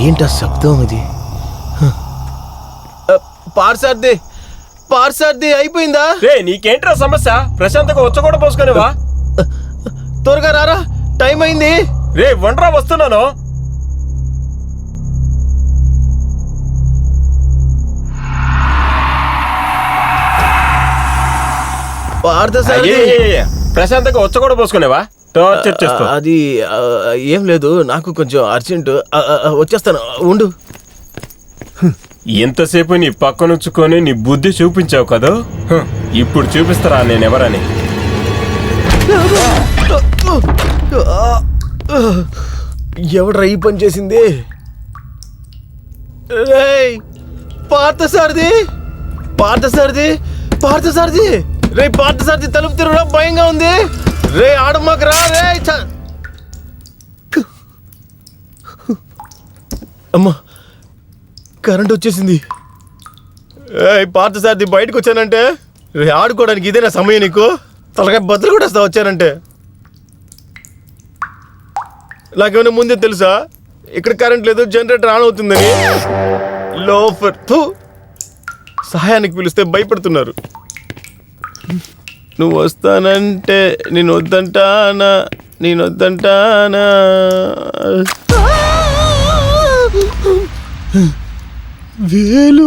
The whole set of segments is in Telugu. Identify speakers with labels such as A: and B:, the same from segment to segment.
A: ఏంటా శబ్దం అది? పార్సార్ది అయిపోయిందా?
B: రే నీకేంట్రా సమస్య? ప్రశాంతంగా వచ్చ కూడా పోసుకునేవా?
A: త్వరగా రారా, టైం అయింది.
B: రే వండ్రా, వస్తున్నాను. ప్రశాంతంగా వచ్చ కూడా పోసుకునేవా?
A: అది ఏం లేదు, నాకు కొంచెం అర్జెంట్. వచ్చేస్తాను, ఉండు.
B: ఎంతసేపు నీ పక్కనుంచుకొని నీ బుద్ధి చూపించావు కదా, ఇప్పుడు చూపిస్తారా నేనెవరని.
A: ఎవడ్రా ఈ పని చేసింది? పార్థసారథి రే, పార్థసారథి తలుపు తిరగడం భయంగా ఉంది. రే ఆడమ్మకు రా రే. అమ్మా, కరెంట్ వచ్చేసింది. పార్థసారథి బయటకు వచ్చానంటే రే, ఆడుకోవడానికి ఇదేనా సమయం నీకు? తలకాయ బద్దలు కూడా వస్తా వచ్చానంటే. నాకేమైనా ముందే తెలుసా ఇక్కడ కరెంట్ లేదు, జనరేటర్ ఆన్ అవుతుందని? లోఫర్, సహాయానికి పిలిస్తే భయపడుతున్నారు. నువ్వు వస్తానంటే నేను వద్దంటానా? వేలు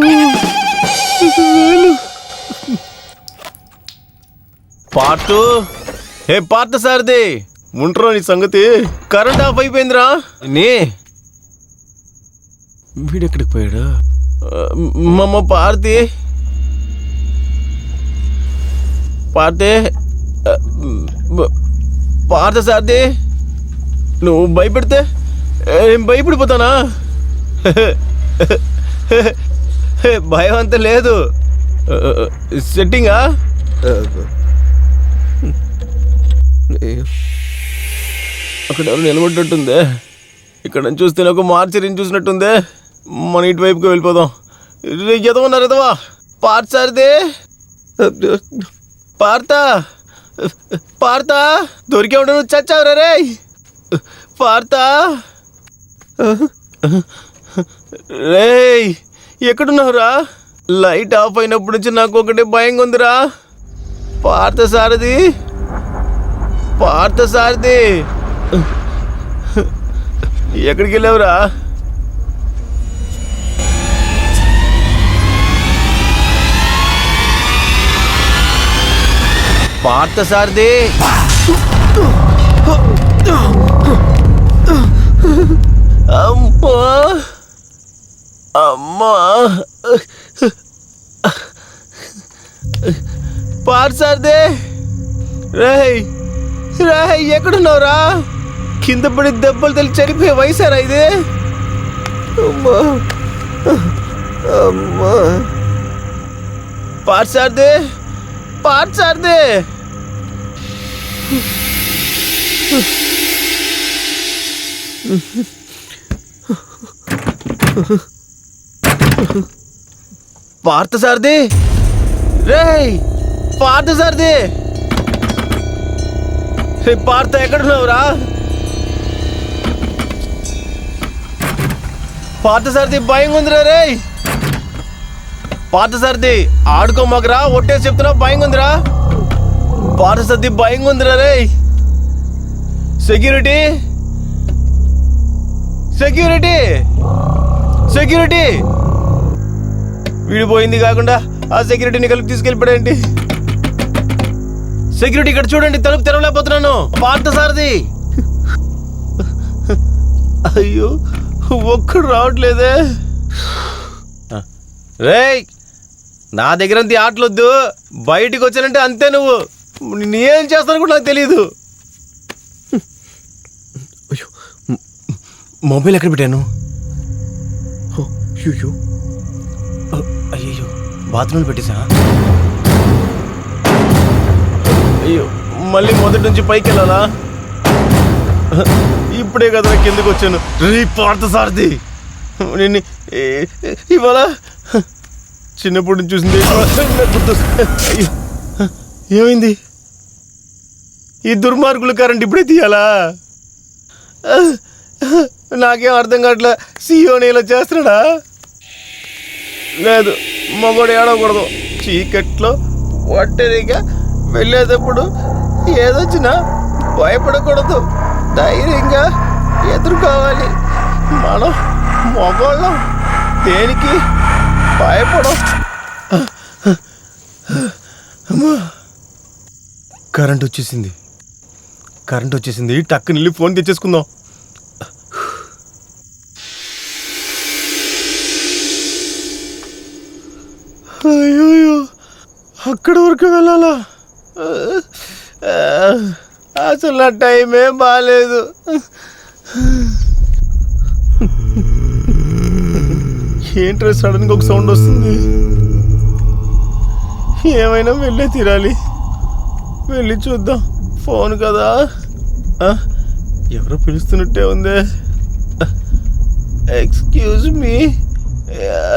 A: పార్థసారథి, ఉంటారా నీ సంగతి? కరెంట్ ఆఫ్ అయిపోయిందిరా. వీడెక్కడికి పోయాడు? మమ్మ పార్థసారథి, నువ్వు భయపెడితే భయపడిపోతానా? భయం అంత లేదు. సెట్టింగా? అక్కడ ఎవరు నిలబడ్డట్టుందే. ఇక్కడ నుంచి చూస్తే ఒక మార్చిరిని చూసినట్టుందే. మన ఇటువైపుకి వెళ్ళిపోదాం. ఎదవన్నారు ఎదవా. పార్థసారథి, పార్థ దొరికే ఉండ, నువ్వు చచ్చావురా రే. రే ఎక్కడున్నావురా? లైట్ ఆఫ్ అయినప్పటి నుంచి నాకు ఒకటే భయంగా ఉందిరా. పార్థసారథి ఎక్కడికి వెళ్ళావురా? పార్థసారథి, అమ్మా పార్థసారథి, రేయ్ ఎక్కడున్నావురా? కింద పడి దెబ్బలు తెలిసి చనిపోయే వయసారా ఇది? అమ్మా పార్థసారథి, పార్థసారథి, రేయ్ పార్థసారథి, పార్థ ఎక్కడున్నావురా? పార్థసారథి భయంగా ఉందిరా రే. పార్థసారథి ఆడుకోమాకరా, ఒట్టేసి చెప్తున్నావు భయంగా ఉందిరా. పార్థసారథి భయంగా ఉందిరా రే. సెక్యూరిటీ వీడిపోయింది కాకుండా ఆ సెక్యూరిటీని కలిపి తీసుకెళ్ళిపోయాడండి. సెక్యూరిటీ ఇక్కడ చూడండి, తలుపు తెరవలేకపోతున్నాను. పార్థసారథి, అయ్యో ఒక్కడు రావట్లేదే. రేయ్, నా దగ్గర అంత ఆటలొద్దు. బయటికి వచ్చానంటే అంతే. నువ్వు నేనేం చేస్తాను కూడా నాకు తెలీదు. అయ్యో, మొబైల్ ఎక్కడ పెట్టాను? అయ్యో, బాత్రూంలో పెట్టేసా? అయ్యో, మళ్ళీ మొదటి నుంచి పైకి వెళ్ళాలా? ఇప్పుడే కదా కిందకు వచ్చాను. రే పార్థసారథి, నేను ఇవాళ చిన్నప్పుడు నుంచి చూసింది. అయ్యో, ఏమైంది? ఈ దుర్మార్గుల కరెంట్ ఇప్పుడే తీయాలా? నాకేం అర్థం కావట్లే. సీఓని ఇలా చేస్తున్నాడా? లేదు, మగోడు ఏడవకూడదు. చీకట్లో ఒంటరిగా వెళ్ళేటప్పుడు ఏదొచ్చినా భయపడకూడదు, ధైర్యంగా ఎదుర్కోవాలి. మనం మగోళ్ళం, దేనికి భయపడం. కరెంట్ వచ్చేసింది. టక్కుని వెళ్ళి ఫోన్ తెచ్చేసుకుందాం. అయ్యో, అక్కడి వరకు వెళ్ళాలా? అసలు నా టైం ఏం బాగాలేదు. ఏంట్రా సడన్గా ఒక సౌండ్ వస్తుంది? ఏమైనా వెళ్ళే తీరాలి. వెళ్ళి చూద్దాం. ఫోన్ కదా, ఎవరో పిలుస్తున్నట్టే ఉందే. ఎక్స్క్యూజ్ మీ,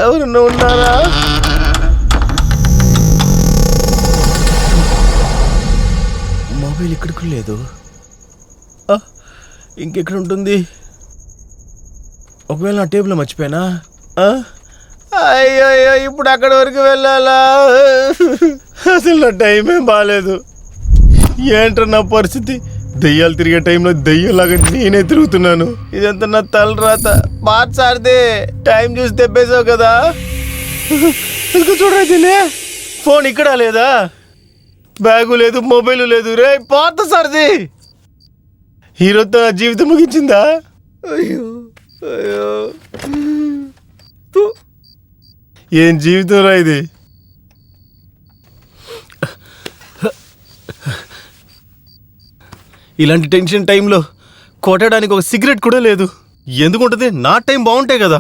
A: ఎవరన్నా ఉన్నారా? మొబైల్ ఇక్కడికి లేదు. ఇంకెక్కడ ఉంటుంది? ఒకవేళ నా టేబుల్ మర్చిపోయానా? అయ్యో, ఇప్పుడు అక్కడి వరకు వెళ్ళాలా? అసలు నా టైం ఏం బాగాలేదు. ఏంట్రా నా పరిస్థితి? దెయ్యాలు తిరిగే టైంలో దెయ్యంలాగా నేనే తిరుగుతున్నాను. ఇదంతా నా తలరాత. మార్చారిదే, టైం చూసి తెప్పేసావు కదా. ఇంకా చూడరా, ఫోన్ ఇక్కడ లేదా? బ్యాగు లేదు, మొబైల్ లేదు. రే పాత సార్ది, హీరోతో నా జీవితం ముగించిందా? అయ్యో, ఏం జీవితం రా ఇది. ఇలాంటి టెన్షన్ టైంలో కొట్టడానికి ఒక సిగరెట్ కూడా లేదు. ఎందుకుంటుంది? నా టైం బాగుంటాయి కదా.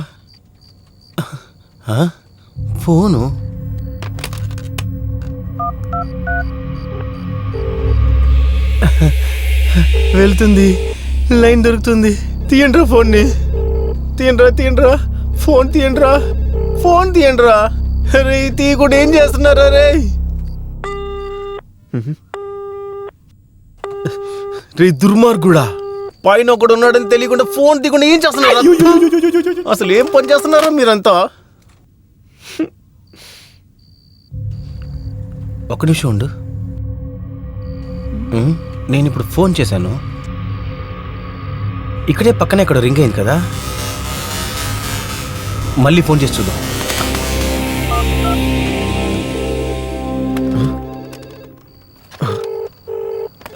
A: ఫోను వెళ్తుంది, లైన్ దొరుకుతుంది. తీయండ్రా ఫోన్ని, తీయండ్రా ఫోన్ తీయండ్రా. రే తీయకుండా ఏం చేస్తున్నారా? రే దుర్మార్గుడా, పైన ఒకడు ఉన్నాడని తెలియకుండా ఫోన్ తీయకుండా ఏం చేస్తున్నారా? అసలు ఏం పని చేస్తున్నారా మీరంతా? ఒక్క నిమిషం ఉండు. నేను ఇప్పుడు ఫోన్ చేశాను. ఇక్కడే పక్కనే ఇక్కడ రింగ్ అయింది కదా. మళ్ళీ ఫోన్ చేసి చూద్దాం.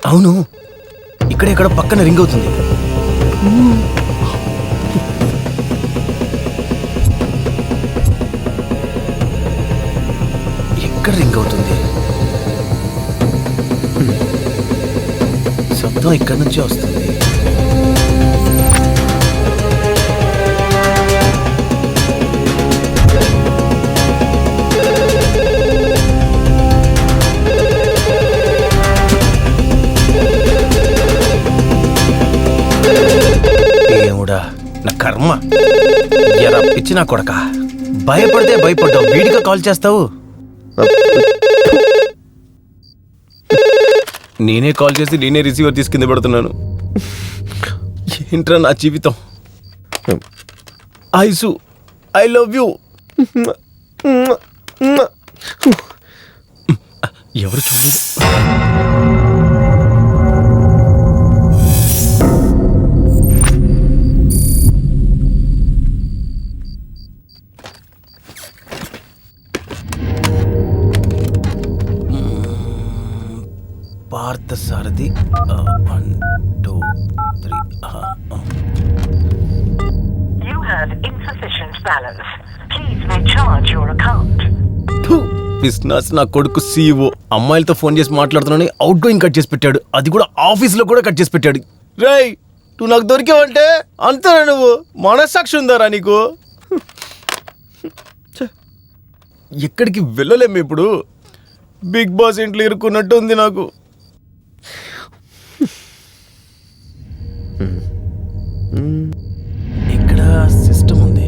A: అవును, ఇక్కడ పక్కన రింగ్ అవుతుంది. ఎక్కడ రింగ్ అవుతుంది? శబ్దం ఇక్కడి నుంచే వస్తుంది. నా కర్మ, ఎరా పిచ్చి నా కొడక. భయపడితే భయపడ్డావు, వీడిగా కాల్ చేస్తావు. నేనే కాల్ చేసి నేనే రిసీవర్ తీసి కింద పెడుతున్నాను. ఏంట్రా నా జీవితం. Ice, I love you. ఎవరు చూడలేదు. Parthasarathi 1 2 3.
C: You have insufficient balance. Please recharge your account.
A: Business నా కొడుకు CEO అమ్మాయిలతో ఫోన్ చేసి మాట్లాడుతున్నాను, అవుట్ గోయింగ్ కట్ చేసి పెట్టాడు. అది కూడా ఆఫీస్లో కూడా కట్ చేసి పెట్టాడు. రేయ్, నువ్వు నాకు దొరికావంటే అంతేనా? నువ్వు మనస్సాక్షి ఉందారా నీకు? ఎక్కడికి వెళ్ళలేము ఇప్పుడు. బిగ్ బాస్ ఇంట్లో ఇరుక్కున్నట్టు ఉంది నాకు. ఇక్కడ సిస్టమ్ ఉంది.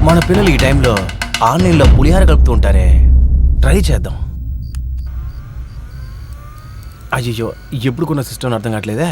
A: మన పిల్లలు ఈ టైంలో ఆన్లైన్లో పులిహార కలుపుతూ ఉంటారే, ట్రై చేద్దాం. అయ్యో ఎప్పుడు కొన్న సిస్టమ్ అర్థం కావట్లేదే.